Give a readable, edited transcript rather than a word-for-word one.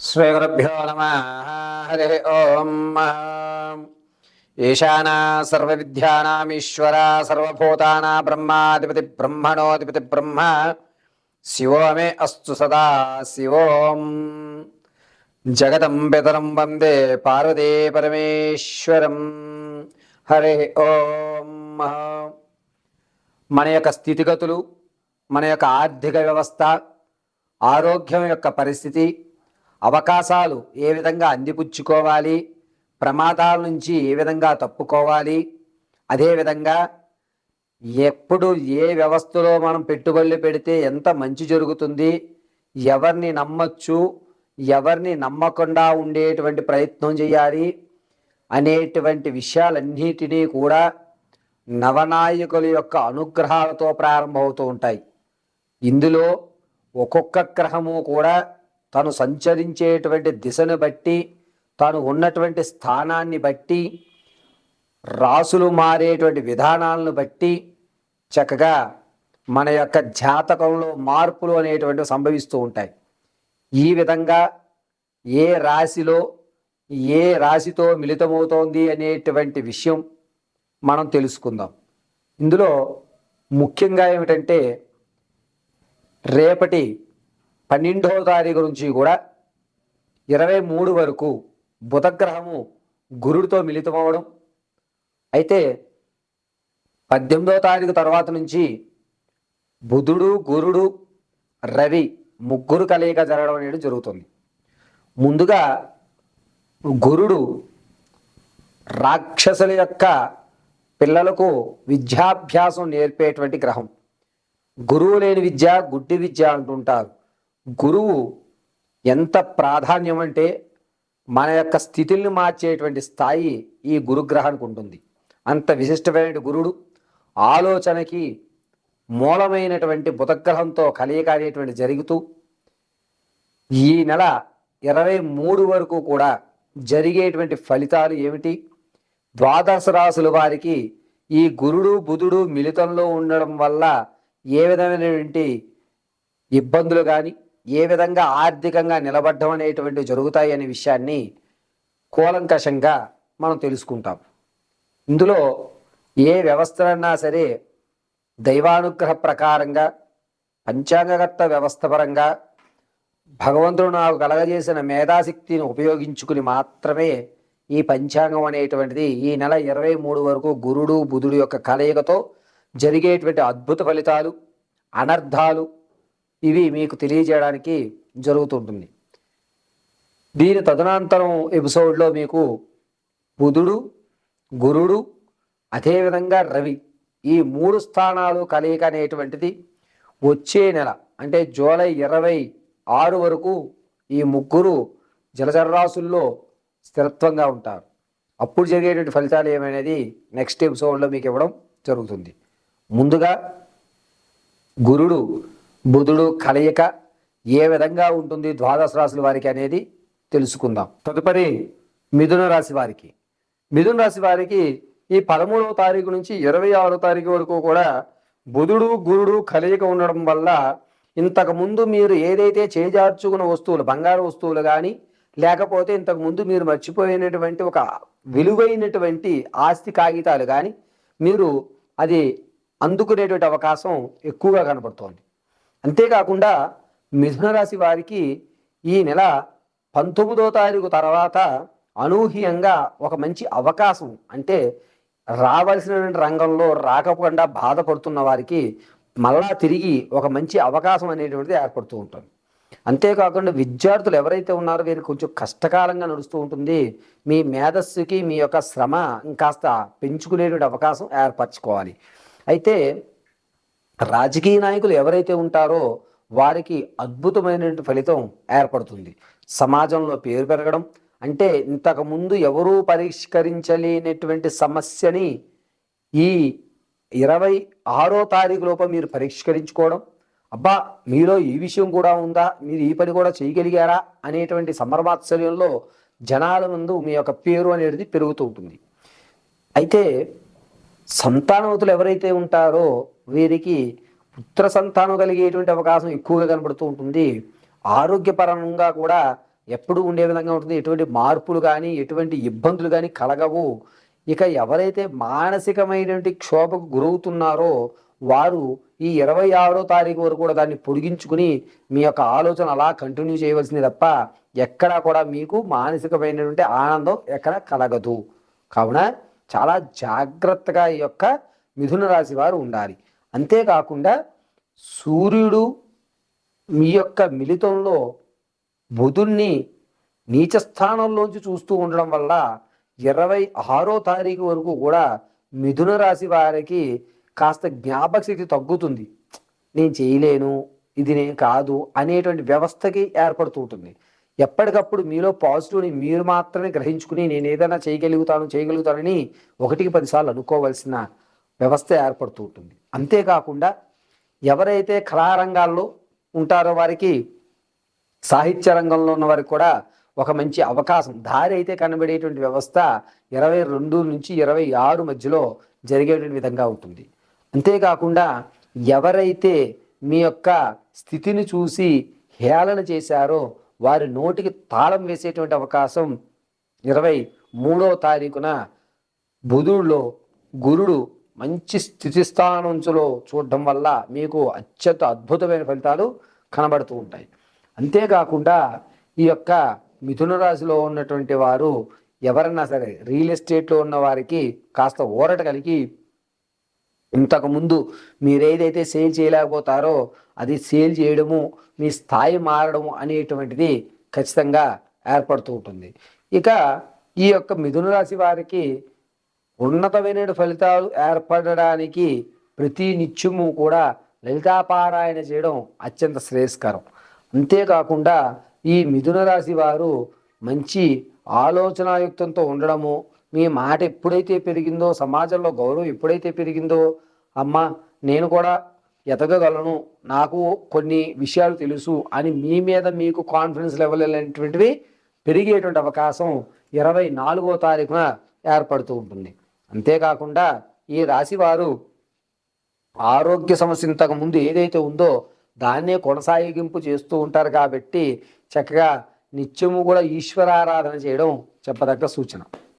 శ్రీగురుభ్యో నమ. హరి ఓం. ఈశానా సర్వవిద్యానామీశ్వర సర్వభూతానా బ్రహ్మాధిపతి బ్రహ్మణోధిపతి బ్రహ్మ శివో మే అస్తు సదా శివోం. జగతం పితరం వందే పార్వతీ పరమేశ్వరం. హరి ఓం. మన యొక్క స్థితిగతులు, మన యొక్క ఆర్థిక వ్యవస్థ, ఆరోగ్యం యొక్క పరిస్థితి, అవకాశాలు ఏ విధంగా అందిపుచ్చుకోవాలి, ప్రమాదాల నుంచి ఏ విధంగా తప్పుకోవాలి, అదేవిధంగా ఎప్పుడు ఏ వ్యవస్థలో మనం పెట్టుబడులు పెడితే ఎంత మంచి జరుగుతుంది, ఎవరిని నమ్మచ్చు, ఎవరిని నమ్మకుండా ఉండేటువంటి ప్రయత్నం చేయాలి అనేటువంటి విషయాలన్నిటినీ కూడా నవనాయకుల యొక్క అనుగ్రహాలతో ప్రారంభమవుతూ ఉంటాయి. ఇందులో ఒక్కొక్క గ్రహము కూడా తను సంచరించేటువంటి దిశను బట్టి, తాను ఉన్నటువంటి స్థానాన్ని బట్టి, రాసులు మారేటువంటి విధానాలను బట్టి చక్కగా మన యొక్క జాతకంలో మార్పులు అనేటువంటివి సంభవిస్తూ ఉంటాయి. ఈ విధంగా ఏ రాశిలో ఏ రాశితో మిళితమవుతోంది అనేటువంటి విషయం మనం తెలుసుకుందాం. ఇందులో ముఖ్యంగా ఏమిటంటే రేపటి 12వ తారీఖు నుంచి కూడా 23 వరకు బుధగ్రహము గురుడితో మిళితమవడం, అయితే 18వ తారీఖు తర్వాత నుంచి బుధుడు, గురుడు, రవి ముగ్గురు కలయిక జరగడం అనేది జరుగుతుంది. ముందుగా గురుడు రాక్షసుల యొక్క పిల్లలకు విద్యాభ్యాసం నేర్పేటువంటి గ్రహం. గురువు లేని విద్య గుడ్డి విద్య అంటుంటారు. గురువు ఎంత ప్రాధాన్యం అంటే మన యొక్క స్థితిని మార్చేటువంటి స్థాయి ఈ గురుగ్రహానికి ఉంటుంది. అంత విశిష్టమైన గురుడు ఆలోచనకి మూలమైనటువంటి బుధగ్రహంతో కలయిక అనేటువంటి జరుగుతూ ఈ నెల 23 వరకు కూడా జరిగేటువంటి ఫలితాలు ఏమిటి, ద్వాదశ రాశుల వారికి ఈ గురుడు బుధుడు మిళితంలో ఉండడం వల్ల ఏ విధమైనటువంటి ఇబ్బందులు కానీ, ఏ విధంగా ఆర్థికంగా నిలబడ్డం అనేటువంటివి జరుగుతాయి అనే విషయాన్ని కూలంకషంగా మనం తెలుసుకుంటాం. ఇందులో ఏ వ్యవస్థలన్నా సరే దైవానుగ్రహ ప్రకారంగా, పంచాంగకర్త వ్యవస్థ పరంగా భగవంతుడు నాకు కలగజేసిన మేధాశక్తిని ఉపయోగించుకుని మాత్రమే ఈ పంచాంగం అనేటువంటిది ఈ నెల 23 వరకు గురుడు బుధుడు యొక్క కలయికతో జరిగేటువంటి అద్భుత ఫలితాలు, అనర్థాలు ఇవి మీకు తెలియజేయడానికి జరుగుతుంటుంది. దీని తదనంతరం ఎపిసోడ్లో మీకు బుధుడు, గురుడు, అదేవిధంగా రవి ఈ 3 స్థానాలు కలయిక అనేటువంటిది వచ్చే నెల అంటే జూలై 26 వరకు ఈ ముగ్గురు జలచరరాశుల్లో స్థిరత్వంగా ఉంటారు. అప్పుడు జరిగేటువంటి ఫలితాలు ఏమనేది నెక్స్ట్ ఎపిసోడ్లో మీకు ఇవ్వడం జరుగుతుంది. ముందుగా గురుడు బుధుడు కలయిక ఏ విధంగా ఉంటుంది ద్వాదశ రాశుల వారికి అనేది తెలుసుకుందాం. తదుపరి మిథున రాశి వారికి. మిథున రాశి వారికి ఈ 13వ తారీఖు నుంచి 26వ తారీఖు వరకు కూడా బుధుడు గురుడు కలయిక ఉండడం వల్ల ఇంతకుముందు మీరు ఏదైతే చేజార్చుకున్న వస్తువులు, బంగారు వస్తువులు కానీ, లేకపోతే ఇంతకుముందు మీరు మర్చిపోయినటువంటి ఒక విలువైనటువంటి ఆస్తి కాగితాలు కానీ మీరు అది అందుకునేటువంటి అవకాశం ఎక్కువగా కనబడుతోంది. అంతేకాకుండా మిథున రాశి వారికి ఈ నెల 19వ తారీఖు తర్వాత అనూహ్యంగా ఒక మంచి అవకాశం, అంటే రావాల్సినటువంటి రంగంలో రాకపోకుండా బాధపడుతున్న వారికి మళ్ళా తిరిగి ఒక మంచి అవకాశం అనేటువంటిది ఏర్పడుతూ ఉంటుంది. అంతేకాకుండా విద్యార్థులు ఎవరైతే ఉన్నారో వీరికి కొంచెం కష్టకాలంగా నడుస్తూ ఉంటుంది. మీ మేధస్సుకి మీ యొక్క శ్రమ ఇంకాస్త పెంచుకునేటువంటి అవకాశం ఏర్పరచుకోవాలి. అయితే రాజకీయ నాయకులు ఎవరైతే ఉంటారో వారికి అద్భుతమైనటువంటి ఫలితం ఏర్పడుతుంది. సమాజంలో పేరు పెరగడం, అంటే ఇంతకుముందు ఎవరూ పరిష్కరించలేనటువంటి సమస్యని ఈ 26వ తారీఖు లోపల మీరు పరిష్కరించుకోవడం, అబ్బా మీలో ఈ విషయం కూడా ఉందా, మీరు ఈ పని కూడా చేయగలిగారా అనేటువంటి సమరవాత్సల్యంలో జనాల ముందు మీ యొక్క పేరు అనేది పెరుగుతూ ఉంటుంది. అయితే సంతానవతులు ఎవరైతే ఉంటారో వీరికి పుత్ర సంతానం కలిగేటువంటి అవకాశం ఎక్కువగా కనబడుతూ ఉంటుంది. ఆరోగ్యపరంగా కూడా ఎప్పుడు ఉండే విధంగా ఉంటుంది. ఎటువంటి మార్పులు కానీ ఎటువంటి ఇబ్బందులు కానీ కలగవు. ఇక ఎవరైతే మానసికమైనటువంటి క్షోభకు గురవుతున్నారో వారు ఈ 26వ తారీఖు వరకు కూడా దాన్ని పొడిగించుకుని మీ యొక్క ఆలోచన అలా కంటిన్యూ చేయవలసింది తప్ప ఎక్కడా కూడా మీకు మానసికమైనటువంటి ఆనందం ఎక్కడ కలగదు. కావున చాలా జాగ్రత్తగా ఈ యొక్క మిథున రాశి వారు ఉండాలి. అంతేకాకుండా సూర్యుడు మీ యొక్క మిలితంలో బుధుణ్ణి నీచ స్థానంలోంచి చూస్తూ ఉండడం వల్ల 26వ తారీఖు వరకు కూడా మిథున రాశి వారికి కాస్త జ్ఞాపక శక్తి తగ్గుతుంది. నేను చేయలేను, ఇది నేను కాదు అనేటువంటి వ్యవస్థకి ఏర్పడుతూ ఉంటుంది. ఎప్పటికప్పుడు మీలో పాజిటివ్ని మీరు మాత్రమే గ్రహించుకుని నేను ఏదైనా చేయగలుగుతానని 1కి 10 సార్లు అనుకోవాల్సిన వ్యవస్థ ఏర్పడుతూ ఉంటుంది. అంతేకాకుండా ఎవరైతే కళారంగాల్లో ఉంటారో వారికి, సాహిత్య రంగంలో ఉన్న వారికి కూడా ఒక మంచి అవకాశం, దారి అయితే కనబడేటువంటి వ్యవస్థ 22 నుంచి 26 మధ్యలో జరిగేటువంటి విధంగా ఉంటుంది. అంతేకాకుండా ఎవరైతే మీ యొక్క స్థితిని చూసి హేళన చేశారో వారి నోటికి తాళం వేసేటువంటి అవకాశం 23వ తారీఖున బుధుడిలో గురుడు మంచి స్థితిస్థానంలో చూడడం వల్ల మీకు అత్యంత అద్భుతమైన ఫలితాలు కనబడుతూ ఉంటాయి. అంతేకాకుండా ఈ యొక్క మిథున రాశిలో ఉన్నటువంటి వారు ఎవరన్నా సరే రియల్ ఎస్టేట్లో ఉన్న వారికి కాస్త ఊరట కలిగి ఇంతకుముందు మీరేదైతే సేల్ చేయలేకపోతారో అది సేల్ చేయడము, మీ స్థాయి మారడము అనేటువంటిది ఖచ్చితంగా ఏర్పడుతూ ఉంటుంది. ఇక ఈ యొక్క మిథున రాశి వారికి ఉన్నతమైన ఫలితాలు ఏర్పడడానికి ప్రతి నిత్యము కూడా లలితాపారాయణ చేయడం అత్యంత శ్రేయస్కరం. అంతేకాకుండా ఈ మిథున రాశి వారు మంచి ఆలోచనాయుక్తంతో ఉండడము, మీ మాట ఎప్పుడైతే పెరిగిందో, సమాజంలో గౌరవం ఎప్పుడైతే పెరిగిందో, అమ్మ నేను కూడా ఎదగగలను, నాకు కొన్ని విషయాలు తెలుసు అని మీ మీద మీకు కాన్ఫిడెన్స్ లెవెల్ అనేటువంటివి పెరిగేటువంటి అవకాశం 24వ తారీఖున ఏర్పడుతూ ఉంటుంది. అంతేకాకుండా ఈ రాశి వారు ఆరోగ్య సమస్య ఇంతకు ముందు ఏదైతే ఉందో దాన్నే కొనసాగింపు చేస్తూ ఉంటారు కాబట్టి చక్కగా నిత్యము కూడా ఈశ్వరారాధన చేయడం చెప్పదగ్గ సూచన.